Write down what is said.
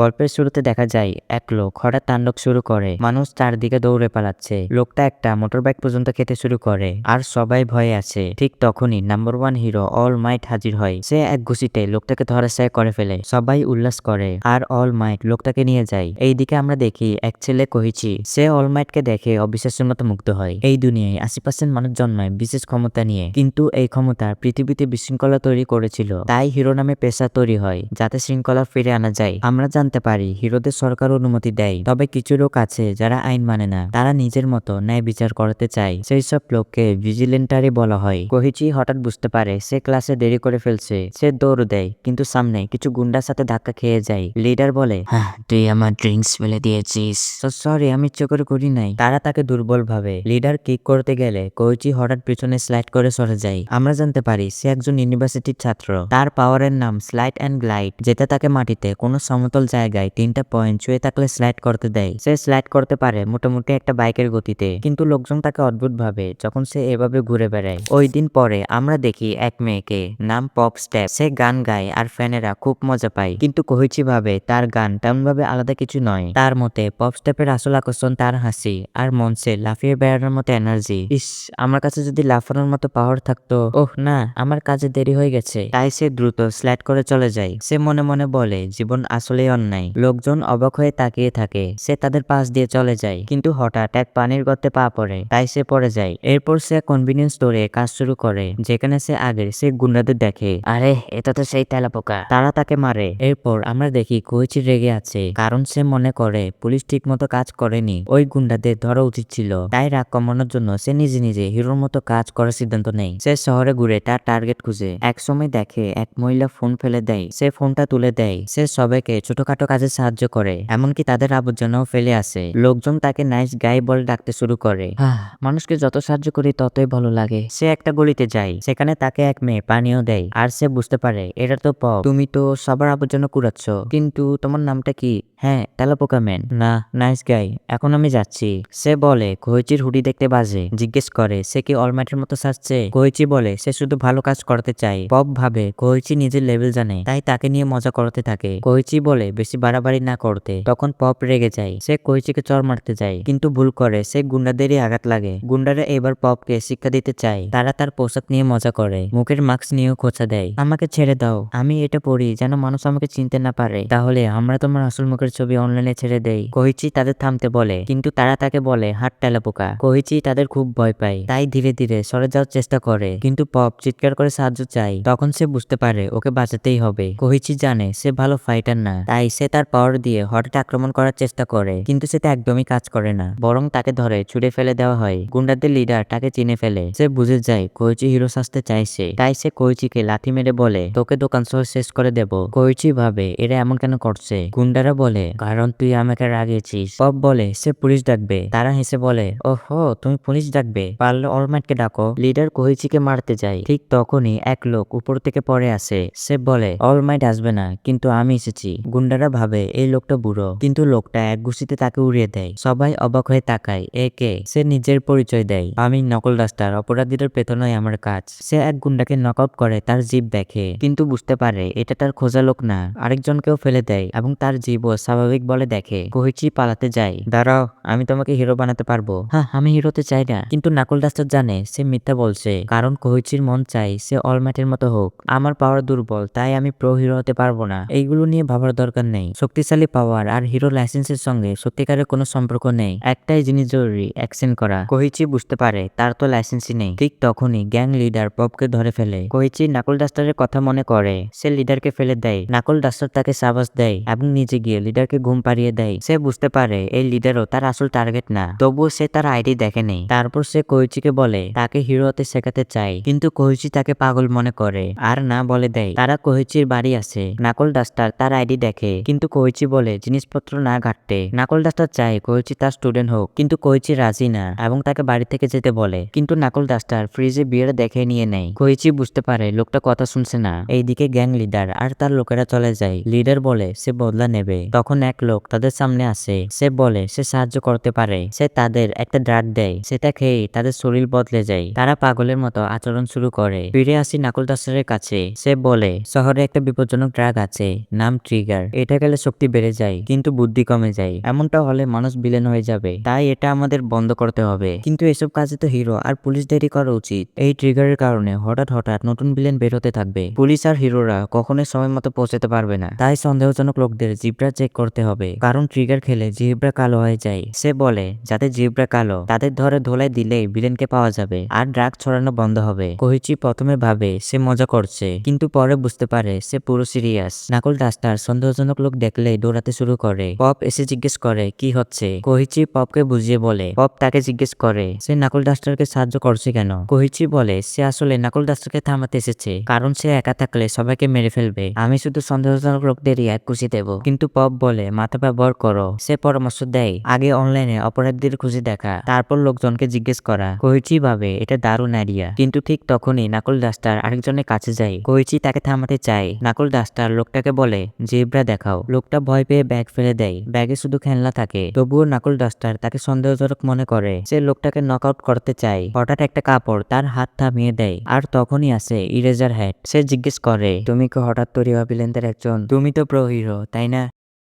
গল্পের শুরুতে দেখা যায় এক লোক হঠাৎ তাণ্ডব শুরু করে, মানুষ চারদিকে দৌড়ে পালাচ্ছে। লোকটা একটা মোটরবাইক পর্যন্ত খেতে শুরু করে আর সবাই ভয়ে আছে। ঠিক তখনই নাম্বার ওয়ান হিরো অল মাইট হাজির হয়। সে এক ঘুষিতে লোকটাকে ধরাশায়ী করে ফেলে। সবাই উল্লাস করে আর অল মাইট লোকটাকে নিয়ে যায়। এইদিকে আমরা দেখি এক ছেলে কহিচি, সে অল মাইটকে দেখে অবিশ্বাসের মতো মুগ্ধ হয়। এই দুনিয়ায় 80% মানুষ জন্মায় বিশেষ ক্ষমতা নিয়ে, কিন্তু এই ক্ষমতা পৃথিবীতে বিশৃঙ্খলা তৈরি করেছিল। তাই হিরো নামে পেশা তৈরি হয়, যাতে শৃঙ্খলা ফিরে আনা যায়। আমরা জানতে পারি হিরোদের সরকার অনুমতি দেয়, তবে কিছু লোক আছে যারা আইন মানে না। তারা নিজের মতো ন্যায় বিচার করতে চায়। সেই সব লোককে ভিজিলেন্টারি বলা হয়। কোহিচি হঠাৎ বুঝতে পারে সে ক্লাসে দেরি করে ফেলছে। সে দৌড় দেয়, কিন্তু সামনে কিছু গুন্ডার সাথে ধাক্কা খেয়ে যায়। লিডার বলে, হ্যাঁ তুই আমার ড্রিঙ্কস ফেলে দিয়েছিস। সরি, আমি ইচ্ছে করে করি নাই। তারা তাকে দুর্বল ভাবে। লিডার কিক করতে গেলে কোহিচি হঠাৎ পিছনে স্লাইড করে সরে যায়। আমরা জানতে পারি সে একজন ইউনিভার্সিটির ছাত্র। তার পাওয়ারের নাম স্লাইড অ্যান্ড গ্লাইড, যেটা তাকে মাটিতে কোনো সমতল জায়গায় 3টা পয়েন্ট ছুঁয়ে থাকলে স্লাইড করতে দেয়। সে স্লাইড করতে পারে মোটামুটি একটা বাইকের গতিতে, কিন্তু লোকজন তাকে অদ্ভুত ভাবে যখন সে এভাবে ঘুরে বেড়ায়। ওই দিন পরে আমরা দেখি এক মেয়েকে, নাম পপ স্টেপ। সে গান গায় আর ফ্যানেরা খুব মজা পায়, কিন্তু কোহিচি ভাবে তার গান তেমন ভাবে আলাদা কিছু নয়। তার মতে পপ স্টেপের আসল আকর্ষণ তার হাসি আর মঞ্চে লাফিয়ে বেড়ানোর মতো এনার্জি। ইস, আমার কাছে যদি লাফানোর মতো পাওয়ার থাকতো। ওহ না, আমার কাজে দেরি হয়ে গেছে। তাই সে দ্রুত স্লাইড করে চলে যায়। সে মনে মনে বলে জীবন আসলেই অন্যায়। লোকজন অবাক হয়ে তাকিয়ে থাকে। সে তাদের পাশ দিয়ে চলে যায়, কিন্তু হঠাৎ এক পানির গর্তে পা পড়ে, তাই সে পড়ে যায়। এরপর সে কনভিনিয়েন্স স্টোরে কাজ শুরু করে, যেখানে সে আগে সে গুন্ডাদের দেখে। আরে এটা তো সেই তেলাপোকা। তারা তাকে মারে। এরপর আমরা দেখি কোহিচি রেগে আছে, কারণ সে মনে করে পুলিশ ঠিক মতো কাজ করেনি। ওই গুন্ডাদের ধরা উচিত ছিল। তাই রাগ কমানোর জন্য সে নিজে নিজে হিরোর মতো কাজ করার সিদ্ধান্ত নেয়। সে শহরে ঘুরে তার টার্গেট খুঁজে। এক সময় দেখে এক মহিলা ফোন ফেলে দেয়। সে ফোনটা তুলে দেয়। সে সবাইকে ছোটখাটো কাজে সাহায্য করে, এমনকি তাদের আবর্জনাও ফেলে আসে। লোকজন তাকে নাইস গাই বলে ডাকতে শুরু করে। মানুষকে যত সাহায্য করি ততই ভালো লাগে। সে একটা গলিতে যায়, সেখানে তাকে এক মেয়ে পানীয় দেয় আর সে বুঝতে পারে এটা তো পপ। তুমি তো সবার আবর্জনা কুড়াচ্ছ, কিন্তু তোমার নামটা কি? হ্যাঁ, তেলাপোকা ম্যান। না, নাইস গাই। এখন আমি যাচ্ছি। সে বলে কোহিচির হুডি দেখতে বাজে। জিজ্ঞেস করে সে কি অলমাইটের মতো সাজছে। কোহিচি বলে সে শুধু ভালো কাজ করতে চায়। পপ ভাবে কোহিচি নিজের লেভেল জানে, তাই তাকে নিয়ে মজা করতে থাকে। কোহিচি বলে বেশি বাড়াবাড়ি না করতে। তখন পপ রেগে যায়। সে কোহিচিকে চড় মারতে যায়, কিন্তু ভুল করে। সে গুন্ডাদেরই আঘাত লাগে। গুন্ডারা এবার পপকে শিক্ষা দিতে চায়। তারা তার পোশাক নিয়ে মজা করে, মুখের মাস্ক নিয়েও খোঁচা দেয়। আমাকে ছেড়ে দাও, আমি এটা পড়ি যেন মানুষ আমাকে চিনতে না পারে। তাহলে আমরা তোমার আসল মুখের ছবি অনলাইনে ছেড়ে দেই। কোহিচি তাদের থামতে বলে, কিন্তু তারা তাকে বলে হাত তেলাপোকা। কোহিচি তাদের খুব ভয় পায়, তাই ধীরে ধীরে সরে যাওয়ার চেষ্টা করে, কিন্তু পপ চিৎকার করে সাহায্য চায়। তখন সে বুঝতে পারে ওকে বাঁচাতেই হবে। কোহিচি জানে সে ভালো ফাইটার না, তাই সে তার পাওয়ার দিয়ে হঠাৎ আক্রমণ করার চেষ্টা করে, কিন্তু সেটা একদমই কাজ করে না, বরং তাকে ধরে ছুড়ে ফেলে দেওয়া হয়। গুন্ডাদের লিডার তাকে চিনে ফেলে। সে বুঝে যায় কোহিচি হিরো সাজতে চাইছে, তাই সে কোহিচিকে লাথি মেরে বলে তোকে দোকান সহ শেষ করে দেব। কোহিচি ভাবে এরা এমন কেন করছে। গুন্ডারা বলে কারণ তুই আমাকে রাগিয়েছিস। পপ বলে সে পুলিশ ডাকবে। তারা হেসে বলে ওহো, তুমি পুলিশ ডাকবে? পারলে অলমাইটকে ডাকো। লিডার কোহিচিকে মারতে যায়। ঠিক তখনই এক লোক উপর থেকে পড়ে আসে। সে বলে অলমাইট আসবে না, কিন্তু আমি এসেছি। গুন্ডারা ভাবে এই লোকটা বুড়ো, কিন্তু লোকটা এক ঘুষিতে তাকে উড়িয়ে দেয়। সবাই অবাক হয়ে তাকায়। একে সে নিজের পরিচয় দেয়, আমি নকল ডাস্টার, অপরাধীদের পেতনাই আমার কাজ। সে এক গুন্ডাকে নকআউট করে তার জিভ দেখে, কিন্তু বুঝতে পারে এটা তার খোঁজা লোক না। আরেকজনকেও ফেলে দেয় এবং তার জীবও স্বাভাবিক বলে দেখে। কোহিচি পালাতে যায়। দাঁড়াও, আমি তোমাকে হিরো বানাতে পারবো। হ্যাঁ, আমি হিরোতে চাই না। কিন্তু নাকল ডাস্টার জানে সে মিথ্যা বলছে, কারণ কোহিচির মন চাই সে অলমাইটের মতো হোক। আমার পাওয়ার দুর্বল, তাই আমি প্রো হিরো হতে পারবো না। এইগুলো নিয়ে ভাবার দরকার নেই। শক্তিশালী পাওয়ার আর হিরো লাইসেন্সের সঙ্গে সত্যিকারের কোনো সম্পর্ক নেই। একটাই জিনিস জরুরি, অ্যাকশন করা। কোহিচি বুঝতে পারে তার তো লাইসেন্সই নেই। ঠিক তখনই গ্যাং লিডার পপকে ধরে ফেলে। কোহিচি নাকল ডাস্টারের কথা মনে করে। সে লিডারকে ফেলে দেয়। নাকল ডাস্টার তাকে সাবাস দেয় এবং নিজে গিয়ে লিডারকে ঘুম পাড়িয়ে দেয়। সে বুঝতে পারে এই লিডারও তার আসল টার্গেট না, তবুও সে তার আইডি দেখে নেই। তারপর সে কোহিচিকে বলে তাকে হিরো হতে শেখাতে চায়, কিন্তু কোহিচি তাকে পাগল মনে করে আর না বলে দেয়। তারা কোহিচির বাড়ি আসে। নাকল ডাস্টার তার আইডি দেখে, কিন্তু কোহিচি বলে জিনিসপত্র না ঘাটতে। নাকল ডাস্টার চায় কোহিচি তার স্টুডেন্ট হোক, কিন্তু কোহিচি রাজি না এবং তাকে বাড়ি থেকে যেতে বলে। কিন্তু নাকল ডাস্টার ফ্রিজে বিয়ার দেখে নিয়ে নেয়। কোহিচি বুঝতে পারে লোকটা কথা শুনছে না। এইদিকে গ্যাং লিডার আর তার লোকেরা চলে যায়। লিডার বলে সে বদলা নেবে। তখন এক লোক তাদের সামনে আসে। সে বলে সে সাহায্য করতে পারে। সে তাদের একটা ড্রাগ দেয়, সেটা খেয়ে তাদের শরীর বদলে যায়। তারা পাগলের মতো আচরণ শুরু করে। ফিরে আসি নাকল ডাস্টারের কাছে। সে বলে শহরে একটা বিপজ্জনক ড্রাগ আছে, নাম ট্রিগার। এটা কেটে গেলে শক্তি বেড়ে যায় কিন্তু বুদ্ধি কমে যায়, এমনটা হলে মানুষ ভিলেন হয়ে যাবে। তাই এটা আমাদের বন্ধ করতে হবে। কিন্তু এসব কাজে তো হিরো আর পুলিশ দেরি করা উচিত। এই ট্রিগারের কারণে হঠাৎ হঠাৎ নতুন ভিলেন বের হতে থাকবে। পুলিশ আর হিরোরা কখনোই সময় মতো পৌঁছাতে পারবে না। তাই সন্দেহজনক লোকদের জিব্রা চেক করতে হবে, কারণ ট্রিগার খেলে জিব্রা কালো হয়ে যায়। সে বলে যাদের জিব্রা কালো তাদের ধরে ধোলাই দিলেই ভিলেনকে পাওয়া যাবে আর ড্রাগ ছড়ানো বন্ধ হবে। কোহিচি প্রথমে ভাবে সে মজা করছে, কিন্তু পরে বুঝতে পারে সে পুরো সিরিয়াস। নাকল ডাস্টার সন্দেহজনক লোক দেখলেই দৌড়াতে শুরু করে। পপ এসে জিজ্ঞেস করে কি হচ্ছে। কোহিচি পপকে বুঝিয়ে বলে। পপ তাকে জিজ্ঞেস করে সে নাকল ডাস্টারকে সাহায্য করছে কেন। কোহিচি বলে সে আসলে নাকল ডাস্টারকে থামাতে এসেছে, কারণ সে একা থাকলে সবাইকে মেরে ফেলবে। আমি শুধু সন্দেহজনক লোকদেরই এক খুশি দেব। কিন্তু পপ বলে মাথা ব্যবহার করো। সে পরামর্শ দেয় আগে অনলাইনে অপরাধীদের খুঁজে দেখা, তারপর লোকজনকে জিজ্ঞেস করা। কোহিচি ভাবে এটা দারুণ আইডিয়া। কিন্তু ঠিক তখনই নাকল ডাস্টার আরেকজনের কাছে যায়। কোহিচি তাকে থামাতে চায়। নাকল ডাস্টার লোকটাকে বলে জেব্রা দেখাও। লোকটা ভয় পেয়ে ব্যাগ ফেলে দেয়। ব্যাগে শুধু খেলনা থাকে। তবুও নাকল ডাস্টার তাকে সন্দেহজনক মনে করে। সে লোকটাকে নকআউট করতে চায়। হঠাৎ একটা কাপড় তার হাত থামিয়ে দেয়। আর তখনই আসে ইরেজার হ্যাট। সে জিজ্ঞেস করে তুমি কি হঠাৎ তৈরি হওয়া ভিলেনদের একজন? তুমি তো প্রো হিরো তাই না?